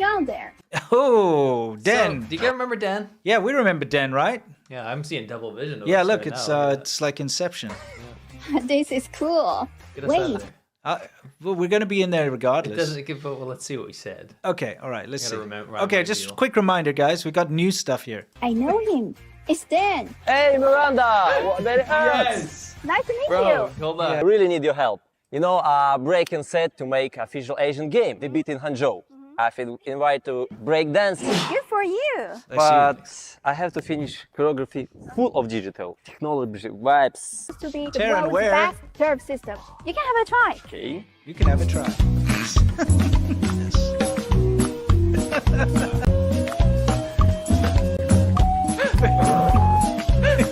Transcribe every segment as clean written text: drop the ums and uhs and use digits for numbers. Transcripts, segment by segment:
on there? Oh, Den. So, do you guys remember Den? Yeah, we remember Den, right? Yeah, I'm seeing double vision. Yeah, look, it's like Inception. This is cool. Get us out of Wait, there. Well, we're going to be in there It regardless. doesn't give. Well, let's see what we said. Okay, all right, let's see. Gotta remember Okay, my just deal. quick reminder, guys. We got new stuff here. I know him. It's Dan. Hey, Miranda! That hurts! Nice to meet Bro, you. hold I on. really need your help. You know, breaking set to make a official Asian game. They beat in Hangzhou. I've been invited to break dance, Good for you. but I have to finish choreography full of digital technology vibes. To be the Taryn, world's where? best curve system. You can have a try. Okay. You can have a try.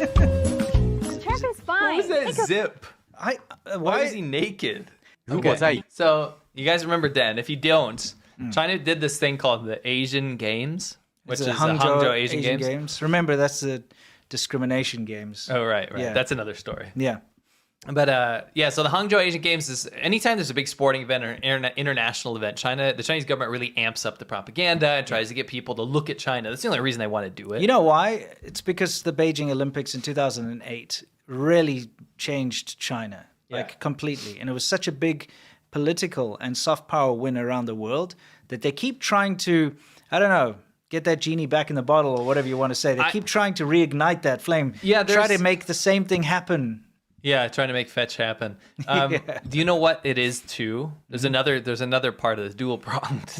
Curve is fine. What was that Take a- zip? Why Why is he naked? 如果在 So you guys remember Den? If you don't, China did this thing called the Asian Games, which It's is the the Hangzhou Asian Games. Remember, that's the discrimination games. Oh right. Yeah. That's another story. Yeah. But yeah, so the Hangzhou Asian Games is anytime there's a big sporting event or international event, the Chinese government really amps up the propaganda and tries to get people to look at China. That's the only reason they want to do it. You know why? It's because the Beijing Olympics in 2008 really changed China, like completely. And it was such a big political and soft power win around the world that they keep trying to, I don't know, get that genie back in the bottle or whatever you want to say. They keep trying to reignite that flame. Yeah, try there's- to make the same thing happen. Yeah, trying to make fetch happen. Do you know what it is too? There's another part of this dual pronged.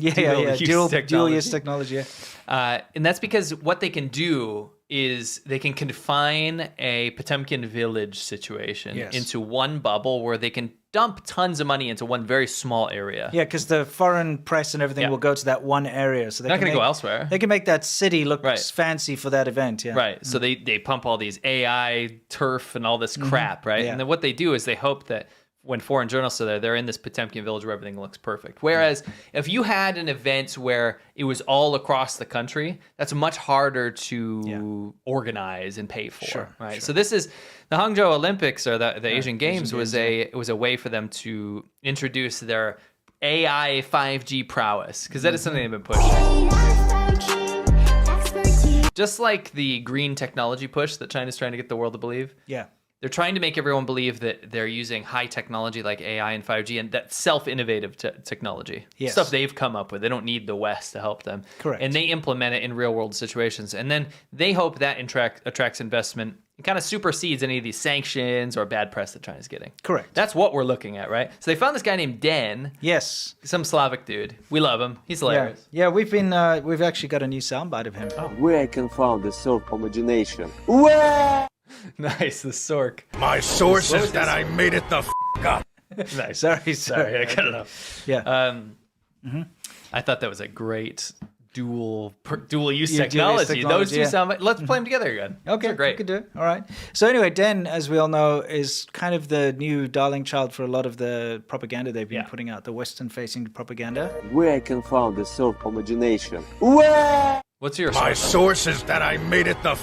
Dual use technology. Yeah. And that's because what they can do is they can confine a Potemkin village situation Yes. into one bubble where they can dump tons of money into one very small area. Yeah, because the foreign press and everything Yeah. will go to that one area. So they're not going to go elsewhere. They can make that city look Right. fancy for that event. Yeah. Right. So they pump all these AI turf and all this crap, right? Yeah. And then what they do is they hope that when foreign journalists are there, they're in this Potemkin village where everything looks perfect. Whereas if you had an event where it was all across the country, that's much harder to organize and pay for. Sure, right. sure. So this is the Hangzhou Olympics or the Asian Games was a way for them to introduce their AI 5G prowess because that is something they've been pushing. Just like the green technology push that China's trying to get the world to believe. Yeah. They're trying to make everyone believe that they're using high technology like AI and 5G and that self-innovative technology. Yes. Stuff they've come up with. They don't need the West to help them. Correct. And they implement it in real-world situations. And then they hope that attracts investment and kind of supersedes any of these sanctions or bad press that China's getting. Correct. That's what we're looking at, right? So they found this guy named Den, Yes. some Slavic dude. We love him. He's Yeah. hilarious. Yeah. We've actually got a new soundbite of him. Where I can find the source of imagination. Where? Nice, the Sork. My source is that I made it the up. Nice. Sorry. I cut it off. Yeah. I thought that was a great dual use Dual-use technology. technology, Those two yeah. sound. Let's play them together again. Okay, Those are great. we could do it. All right. So anyway, Den, as we all know, is kind of the new darling child for a lot of the propaganda they've been Yeah. putting out, the Western-facing propaganda. Where I can find the source of imagination. Where? What's your My source? source is that I made it the up.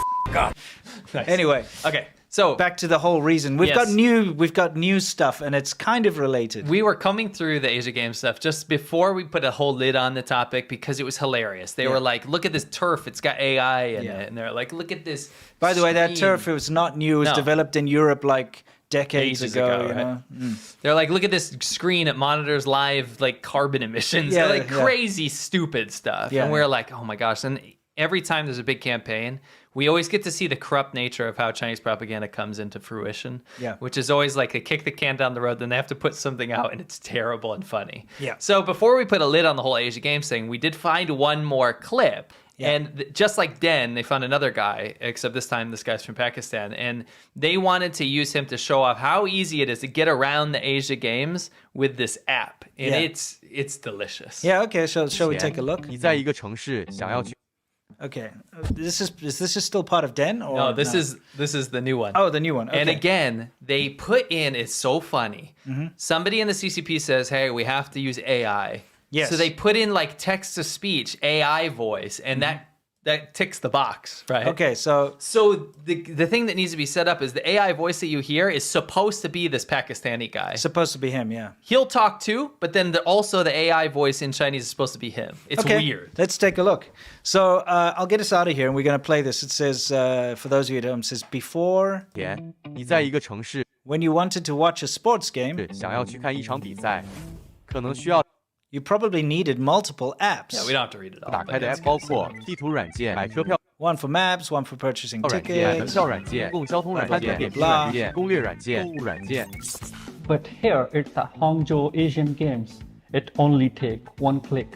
Nice. Anyway, Okay, so back to the whole reason. We've Yes. got new stuff, and it's kind of related. we were coming through the Asia Games stuff just before we put a whole lid on the topic because it was hilarious. They were like, "Look at this turf; it's got AI in Yeah. it," and they're like, "Look at this." By the way, that screen." turf, it was not new. It was No. developed in Europe like decades Ages ago. ago, you right? know? They're like, "Look at this screen; it monitors live like carbon emissions." Yeah, They're like yeah. crazy, stupid stuff, Yeah. and we're like, "Oh my gosh!" And every time there's a big campaign, we always get to see the corrupt nature of how Chinese propaganda comes into fruition. Yeah. Which is always like they kick the can down the road, then they have to put something out, and it's terrible and funny. Yeah. So before we put a lid on the whole Asia Games thing, we did find one more clip. Yeah. And just like Den, they found another guy, except this time this guy's from Pakistan. And they wanted to use him to show off how easy it is to get around the Asia Games with this app. And Yeah. it's delicious. Yeah, okay, so shall we Yeah. take a look? 你在一个城市想要去 Okay. Is this still part of Den? Or No, this is the new one. Oh, the new one. Okay. And again, they put in, it's so funny. Somebody in the CCP says, hey, we have to use AI. Yes. So they put in like text to speech, AI voice, and that that ticks the box, right? Okay, so So the thing that needs to be set up is the AI voice that you hear is supposed to be this Pakistani guy. it's supposed to be him, yeah. He'll talk too, but then also the AI voice in Chinese is supposed to be him. It's Okay, weird. let's take a look. So I'll get us out of here, and we're going to play this. It says, for those of you at home, it says, before, 前，你在一个城市 when you wanted to watch a sports game, 想要去看一场比赛，可能需要 you probably needed multiple apps. Yeah, we don't have to read it all. 打 but 开的 it's app 包括地图软件、买车票 One for maps, one for purchasing 软件、门 tickets. 票软件、公共交通软件、点评软件、攻略软件、购物软件。 But here it's a Hangzhou Asian Games. It only take one click.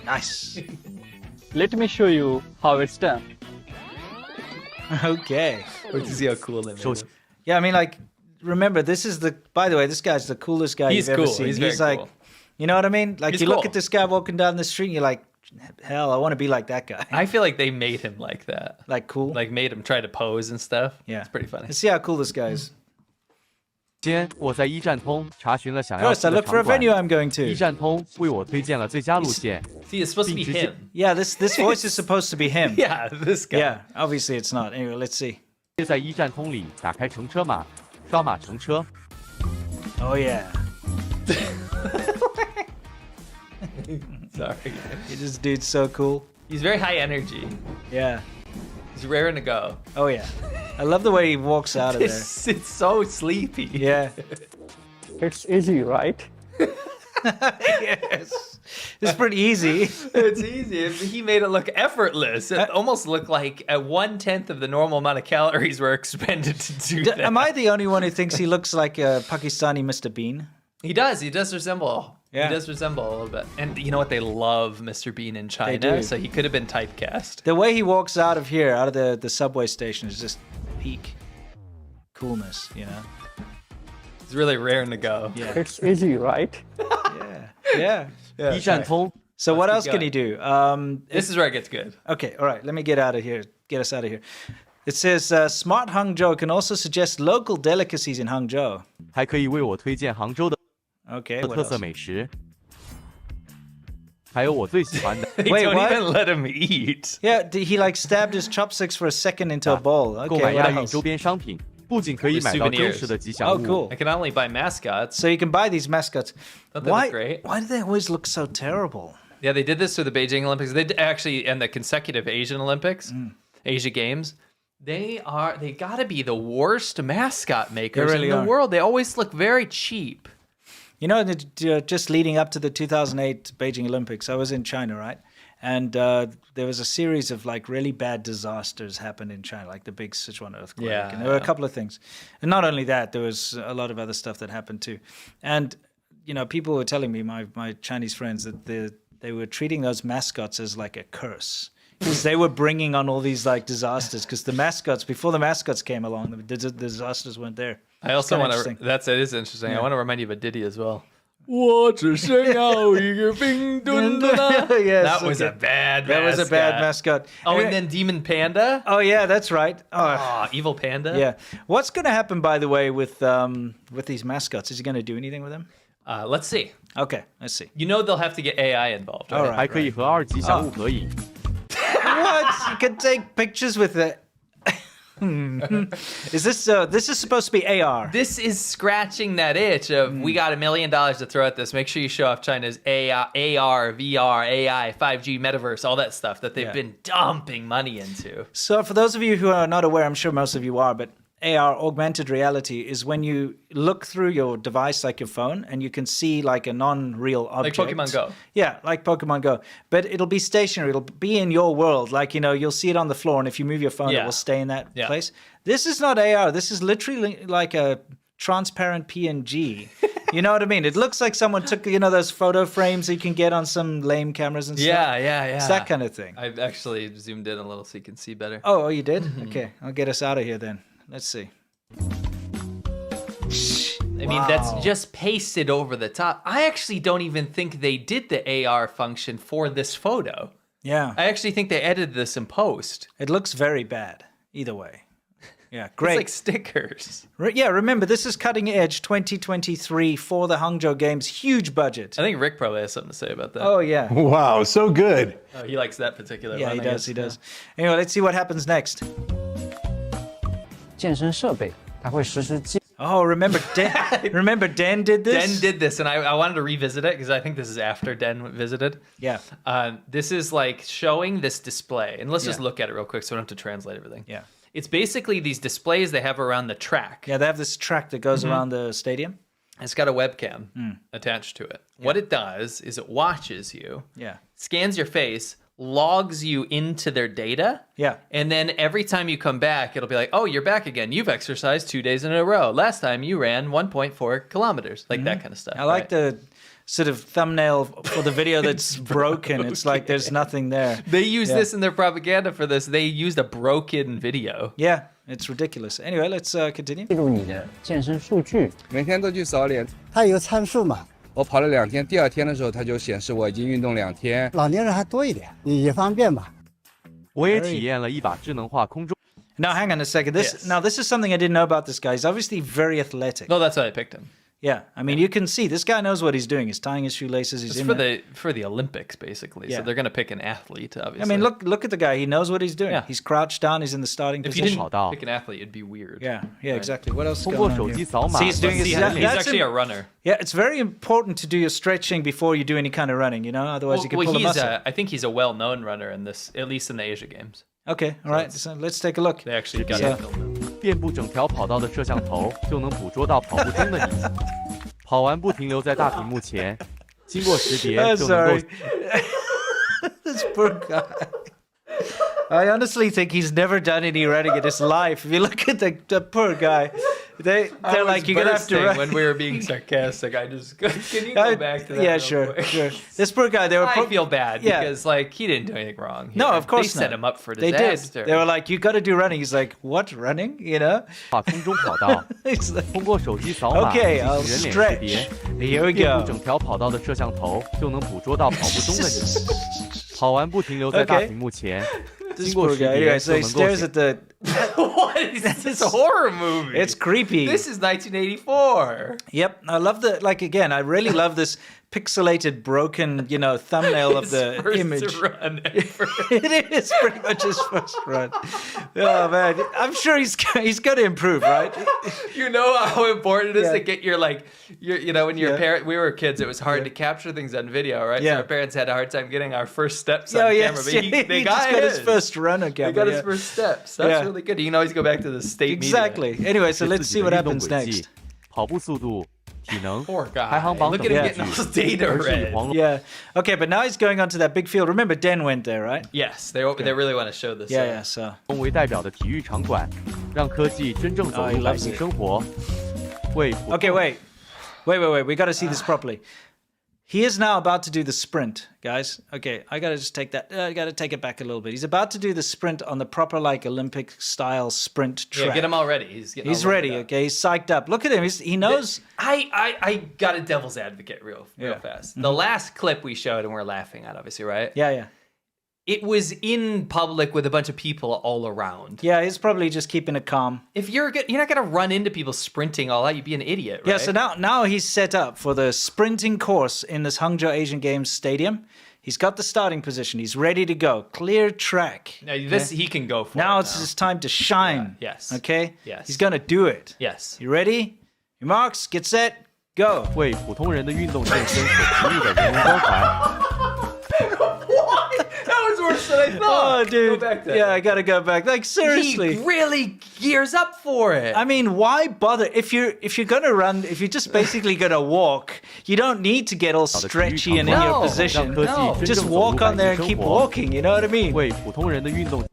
Nice. Let me show you how it's done. Okay. Wait to see how cool they made it. Yeah, I mean, like, remember, this is by the way, this guy's the coolest guy He's you've ever cool. seen. He's very like, cool. you know what I mean? Like, He's you look cool. at this guy walking down the street and you're like, hell, I want to be like that guy. I feel like they made him like that. Like, cool. Like made him try to pose and stuff. yeah. It's pretty funny. Let's see how cool this guy is. 先，我在一站通查询了想要 First, 去 I 的 look for a 场馆 venue，I'm going 一 to. 站通为我推荐了最佳路线。 See, it's supposed to be Being him. Yeah, this voice is supposed to be him. Yeah, this guy. Yeah, obviously it's not. Anyway, let's see. 在一站通里打开乘车码，刷码乘车。 Oh, yeah. Sorry. This dude's so cool. He's very high energy. Yeah. He's raring to go. Oh, yeah. I love the way he walks out of there. It's so sleepy. Yeah. It's easy, right? Yes. It's pretty easy. It's easy. He made it look effortless. It almost looked like 1/10 of the normal amount of calories were expended to do that. Am I the only one who thinks he looks like a Pakistani Mr. Bean? He does. He does resemble. Yeah. He does resemble a little bit. And you know what? They love Mr. Bean in China. do. So he could have been typecast. The way he walks out of here, out of the subway station, is just peak coolness, you know? He's really raring to go. Yeah. It's easy, right? Yeah. 一站通 So what keep else can going. he do? This is where it gets good. Okay, all right. Let me get out of here. Get us out of here. It says Smart Hangzhou can also suggest local delicacies in Hangzhou. 还可以为我推荐杭州的 Okay. What 特色 else? 美食，还有我最喜欢的 They Wait, don't what? even let him eat. Yeah, he like stabbed his chopsticks for a second into a bowl. 购 Okay, 买 what 亚运 else? 周边商品，不仅可以买到真实的吉祥 Oh, 物， cool. I can only buy mascots. So you can buy these mascots. Don't they look great? Why do they always look so terrible? Yeah, they did this for the Beijing Olympics. They actually, and the consecutive Asian Olympics, Asia Games. They gotta be the worst mascot makers really in the are. world. They always look very cheap. You know, just leading up to the 2008 Beijing Olympics, I was in China, right? And there was a series of like really bad disasters happened in China, like the big Sichuan earthquake. Yeah, And there were a yeah. couple of things. And not only that, there was a lot of other stuff that happened too. And, you know, people were telling me, my Chinese friends, that they were treating those mascots as like a curse. Because they were bringing on all these like disasters. Because the mascots, before the mascots came along, the disasters weren't there. I also kinda want to. interesting. It is interesting. I want to remind you of a ditty as well. Yes, That was okay. a bad. That was a bad mascot. Oh, Anyway- and then Demon Panda. Oh yeah, that's right. Oh, Oh, evil panda. yeah. What's going to happen, by the way, with these mascots? Is he going to do anything with them? Let's see. Okay, let's see. You know they'll have to get AI involved. Right? All right. 还可以和二吉祥物合影。 What? You can take pictures with it. Is this? This is supposed to be AR. This is scratching that itch of we got $1 million to throw at this. Make sure you show off China's AR, VR, AI, 5G, metaverse, all that stuff that they've Yeah. been dumping money into. So, for those of you who are not aware, I'm sure most of you are, but AR, augmented reality, is when you look through your device, like your phone, and you can see like a non-real object. Pokemon Go. Yeah, like Pokemon Go. But it'll be stationary. It'll be in your world. Like, you know, you'll see it on the floor, and if you move your phone, Yeah. it will stay in that Yeah. place. This is not AR. This is literally like a transparent PNG. You know what I mean? It looks like someone took, you know, those photo frames that you can get on some lame cameras and stuff. Yeah. It's that kind of thing. I've actually zoomed in a little so you can see better. Oh, you did? Mm-hmm. Okay, I'll get us out of here then. Let's see. I mean, that's just pasted over the top. I actually don't even think they did the AR function for this photo. Yeah, I actually think they edited this in post. it looks very bad either way. Yeah, It's great. like stickers. Yeah, remember, this is cutting edge 2023 for the Hangzhou Games. Huge budget. I think Rick probably has something to say about that. Oh, yeah. Wow, so good. Oh, he likes that particular Yeah, one. he I does, guess. he does. Anyway, let's see what happens next. 健身设备，它会实时记 Oh, remember Den did this? Den did this, and I wanted to revisit it because I think this is after Den visited. Yeah. This is like showing this display, and let's just Yeah. look at it real quick so we don't have to translate everything. Yeah. It's basically these displays they have around the track. Yeah, they have this track that goes around the stadium. It's got a webcam attached to it. What it does is it watches you, Yeah. scans your face, logs you into their data. Yeah. And then every time you come back, it'll be like, oh, you're back again. You've exercised 2 days in a row. Last time you ran 1.4 kilometers, like that kind of stuff. I like right? the sort of thumbnail for the video that's broken. It's like there's nothing there. They use this in their propaganda for this. They used a broken video. Yeah, it's ridiculous. Anyway, let's continue. 录你的健身数据。每天都去扫脸，它有参数嘛，我跑了2天，第2天的时候它就显示我已经运动2天。老年人还多一点，也方便嘛。我也体验了一把智能化空中。 Now, hang on a second. This is something I didn't know about this guy. He's obviously very athletic. No, that's why I picked him. Yeah, I mean, you can see this guy knows what he's doing. He's tying his shoelaces. He's It's in for there. the Olympics, basically. Yeah. So they're going to pick an athlete, obviously. I mean, look at the guy. He knows what he's doing. Yeah. He's crouched down. He's in the starting If you position. didn't pick an athlete, it'd be weird. Yeah, exactly. What else is 通过 going 手 on 机 here? 扫码 See, he's doing his, He's actually a runner. Yeah, it's very important to do your stretching before you do any kind of running, you know? Otherwise, you can pull a muscle. I think he's a well-known runner in this, at least in the Asia Games. Okay, all right. So let's take a look. They actually got Yeah. it filmed. 遍布整条跑道的摄像头就能捕捉到跑步中的你。跑完不停留在大屏幕前，经过识别 Oh, 就能 sorry. 够 This poor guy. I honestly think he's never done any running in his life. If you look at the poor guy, they're like, you're gonna have to run. When we were being sarcastic, I just can you go back to that? Yeah, real sure, quick? sure. This poor guy, they were. I feel bad Yeah. because like he didn't do anything wrong. No, here. of course they set not. him up for They disaster. did. They were like, you got to do running. He's like, what running? You know? 把空中跑道。 He's like, 通过手机扫码 Okay, 进 I'll 行人脸识别， Here we 遍布 go. 整条跑道的摄像头就能捕捉到跑步中的你。跑完不停留在大屏幕前， This 经过 poor 识 guy. 别 Anyway, so 就 he 能够 stares 显 at the. What is this? It's a horror movie. It's creepy. This is 1984. Yep, I love the again. I really love this pixelated, broken, thumbnail of the First image. run. It is pretty much his first run. Oh man, I'm sure he's going to improve, right? You know how important it is Yeah. to get your when your Yeah. parent. We were kids. It was hard to capture things on video, right? Yeah. So our parents had a hard time getting our first steps on Oh camera. yes, But he they just got got his his. first run on camera. They got his yeah. first steps. That's Yeah. really good. You can always go back to the state Exactly. Anyway, so 是 let's 自 see 己 what 的运动 happens 轨迹 next.、跑步速度、体能、 Poor guy. 排行榜 Look 等 at him 数 getting all 据 those data 而是以 read. 黄龙 Yeah. Okay, but now he's going on to that big field. Remember, Den went there, right? Yes, they really want to show this. Yeah, yeah. So 为代表的体育场馆，让科技真正走 Oh, he 入百 loves 姓 it. 生活。为普 okay, wait. We got to see this properly. He is now about to do the sprint, guys. Okay, I gotta just take that. I gotta take it back a little bit. He's about to do the sprint on the proper, Olympic style sprint track. Yeah, get him all ready. He's ready. all up. Okay, he's psyched up. Look at him. He knows. I got a devil's advocate real Yeah. fast. The last clip we showed and we're laughing at, obviously, right? Yeah. It was in public with a bunch of people all around. Yeah, he's probably just keeping it calm. If you're not gonna run into people sprinting all out, you'd be an idiot, right? Yeah, so now he's set up for the sprinting course in this Hangzhou Asian Games Stadium. He's got the starting position. He's ready to go. Clear track. Now, this he can go for. Now it it's his time to shine. Yeah, yes. Okay? Yes. He's gonna do it. Yes. You ready? Your marks, get set, go. 为普通人的运动健身所给予的人文关怀。 That was worse than I thought. Oh, dude. Go back there. Yeah, I gotta go back. Like, seriously. He really gears up for it. I mean, why bother? If you're gonna run, if you're just basically gonna walk, you don't need to get all stretchy and in your No. position. 让科技 No. 真 Just 正走入 walk 百 on there 姓 and 生 keep 活。 walking, you know what I mean? 为普通人的运动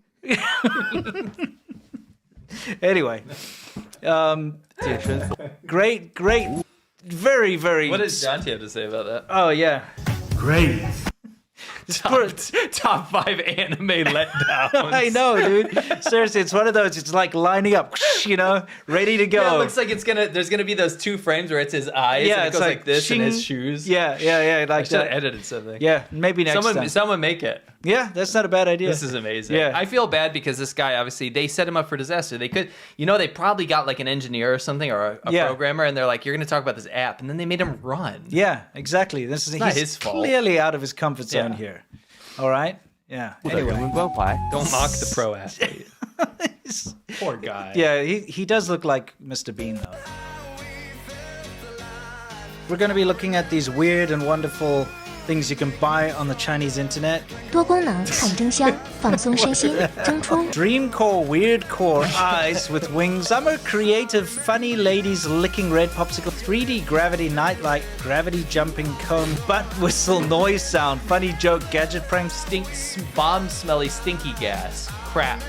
Anyway, 健身所。 great, very, very. What does Jonty have to say about that? Oh yeah, Great. Top 5 anime letdowns. I know, dude. Seriously, it's one of those. It's like lining up, ready to go. Yeah, it looks like there's gonna be those 2 frames where it's his eyes and it goes like this shing. and his shoes. Yeah, like I should have that. edited something. Yeah, maybe next time. Someone make it. Yeah, that's not a bad idea. This is amazing. Yeah. I feel bad because this guy, obviously, they set him up for disaster. They could, they probably got like an engineer or something or a programmer, and they're like, you're going to talk about this app. And then they made him run. Yeah, exactly. This is not he's his fault. clearly out of his comfort zone here. All right? Yeah. 的人 Anyway. 文关怀。 Don't mock the pro athlete. Poor guy. Yeah, he does look like Mr. Bean, though. We're going to be looking at these weird and wonderful things you can buy on the Chinese internet. 多功能看真香，放松身心，蒸冲。 Dreamcore weirdcore eyes with wings. Summer creative funny ladies licking red popsicle. 3D gravity nightlight. Gravity jumping cone. Butt whistle noise sound. Funny joke gadget prank. Stinks, bomb smelly stinky gas. Crap.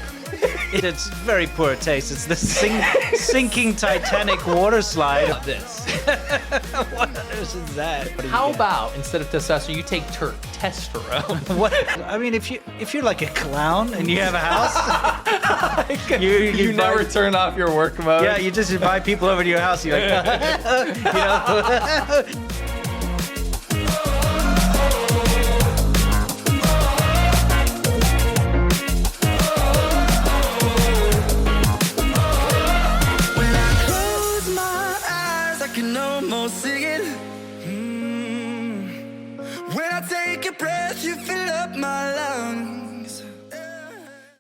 It's very poor taste. It's the sinking Titanic water slide. This. What is that? How about instead of testosterone, you take testosterone? What? I mean, if you're like a clown and you have a house, you never turn off your work mode. Yeah, you just invite people over to your house. You're like,